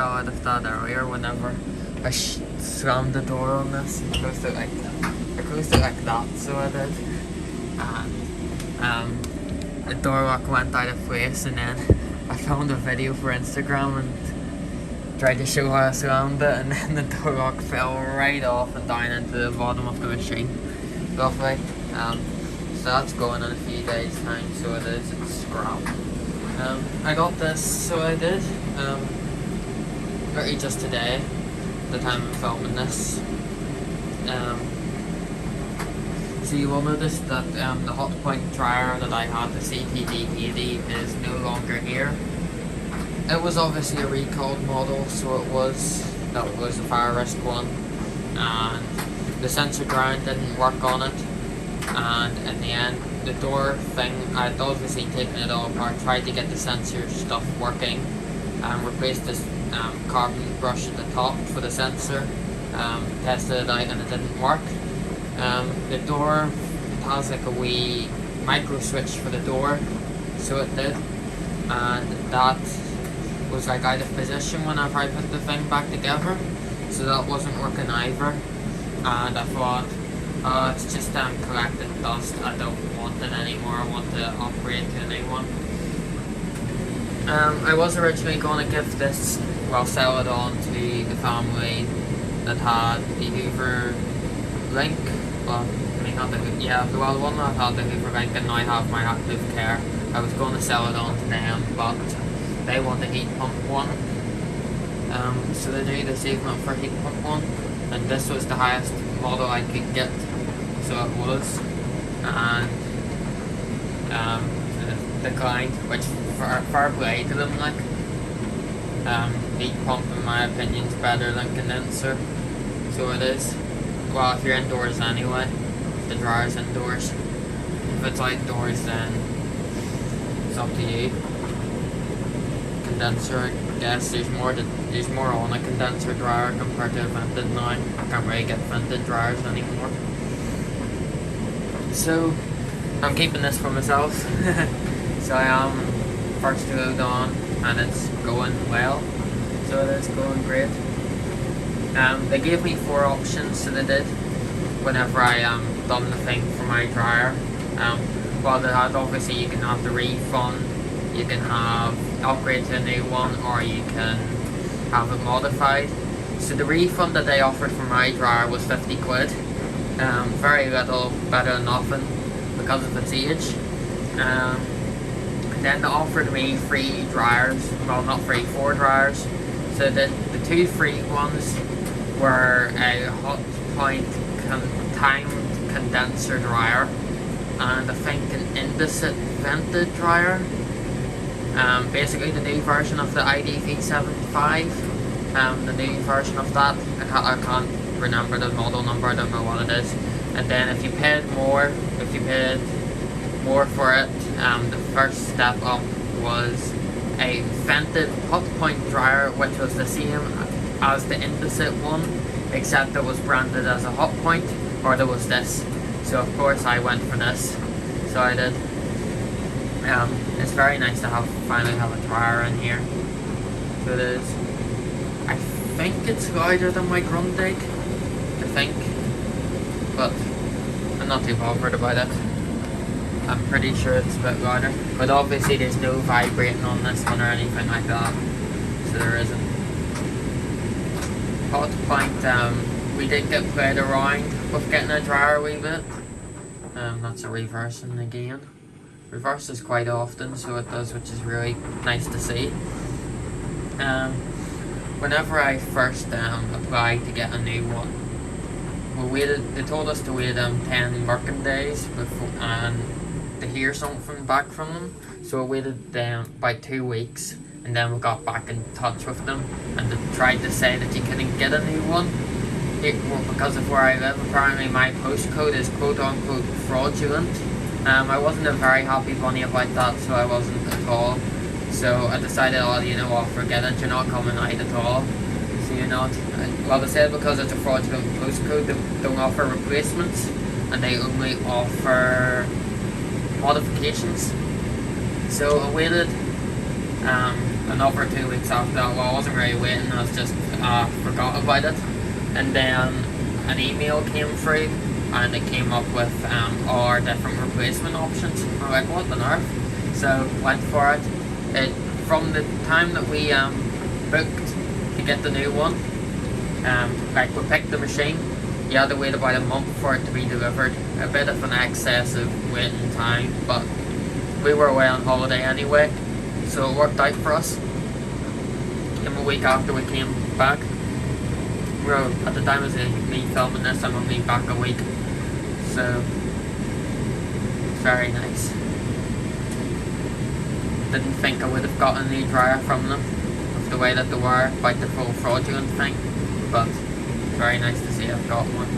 fell out of that earlier whenever I slammed the door on this. I closed it like that, so I did. And the door lock went out of place, and then I filmed a video for Instagram and tried to show how I slammed it, and then the door lock fell right off and down into the bottom of the machine. Lovely. So that's going in a few days time, so it is, it's scrap. I got this, so I did, literally just today, the time I'm filming this. So you will notice that the Hotpoint dryer that I had, the CTD80, is no longer here. It was obviously a recalled model, so that was a fire risk one, and the sensor ground didn't work on it, and in the end the door thing, I'd obviously taken it all apart, tried to get the sensor stuff working, and replaced this carbon brush at the top for the sensor, tested it out and it didn't work. The door has like a wee micro switch for the door, so it did, and that was like out of position whenever I put the thing back together, so that wasn't working either. And I thought, it's just collecting dust, I don't want it anymore, I want to upgrade to a new one. I was originally going to give this, sell it on to the family that had the Hoover Link, well, I mean not the one that had the Hoover Link and now have my active care. I was going to sell it on to them, but they want the heat pump one. So they do the saving up for heat pump one, and this was the highest model I could get, so it was, and declined, which fair play to them. Like, heat pump in my opinion is better than condenser, so it is. Well, if you're indoors anyway, if the dryer's indoors. If it's outdoors, then it's up to you. Condenser, I guess there's more on a condenser dryer compared to a vented now. I can't really get vented dryers anymore. So I'm keeping this for myself. So I am first load on and it's going well. So it is going great. They gave me 4 options, so they did, whenever I done the thing for my dryer. They had, obviously you can have the refund, you can have upgrade to a new one, or you can have it modified. So the refund that they offered for my dryer was 50 quid. Very little, better than nothing because of its age. And then they offered me 3 dryers, well not 3, 4 dryers. So the 2 free ones were a Hotpoint timed condenser dryer and I think an Indesit vented dryer. Basically the new version of the ID-V75, the new version of that. I can't remember the model number, I don't know what it is. And then if you paid more for it, the first step up was a vented Hotpoint dryer, which was the same as the Indesit one, except it was branded as a Hotpoint, or there was this. So of course I went for this. So I did. It's very nice to finally have a dryer in here. So it is. I think it's louder than my Grundig, I think, but I'm not too bothered about it. I'm pretty sure it's a bit louder, but obviously there's no vibrating on this one or anything like that, so there isn't. Hotpoint, we did get played around with getting a dryer a wee bit. That's a reversing again. Reverses quite often, so it does, which is really nice to see. Whenever I first applied to get a new one, they told us to wait 10 working days before and to hear something back from them. So we waited about 2 weeks, and then we got back in touch with them, and they tried to say that you couldn't get a new one because of where I live. Apparently my postcode is quote unquote fraudulent. I wasn't a very happy bunny about that, so I wasn't at all. So I decided, forget it, you're not coming out at all. So you're not, they said because it's a fraudulent postcode, they don't offer replacements, and they only offer modifications. So I waited another 2 weeks after that. Well, I wasn't really waiting, I was just forgot about it. And then an email came through and it came up with all our different replacement options. I'm like, what on earth? So went for it. From the time that we booked to get the new one, like we picked the machine, you had to wait about a month for it to be delivered. A bit of an excessive waiting time, but we were away on holiday anyway, so it worked out for us. And a week after we came back, at the time of me filming this, I'm only back a week, so very nice. Didn't think I would have gotten a new dryer from them with the way that they were, like the full fraudulent thing, but very nice to see I've got one.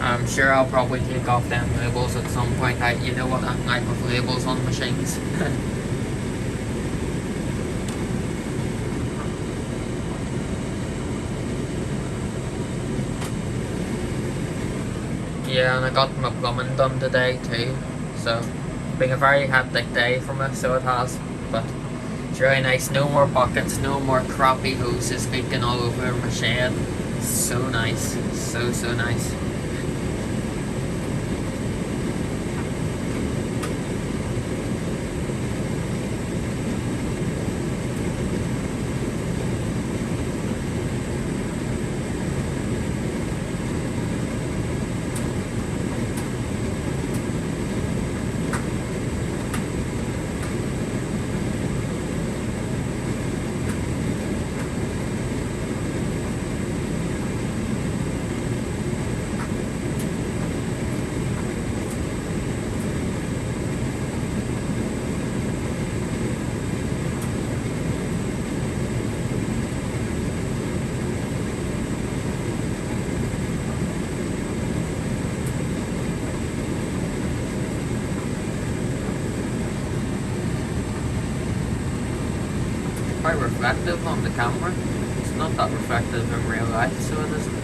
I'm sure I'll probably take off them labels at some point. You know what I'm like with labels on machines. Yeah, and I got my plumbing done today too, so it's been a very hectic day for me, so it has, but it's really nice. No more buckets, no more crappy hoses leaking all over my shed. So nice, so nice. Quite reflective on the camera. It's not that reflective in real life, so it isn't.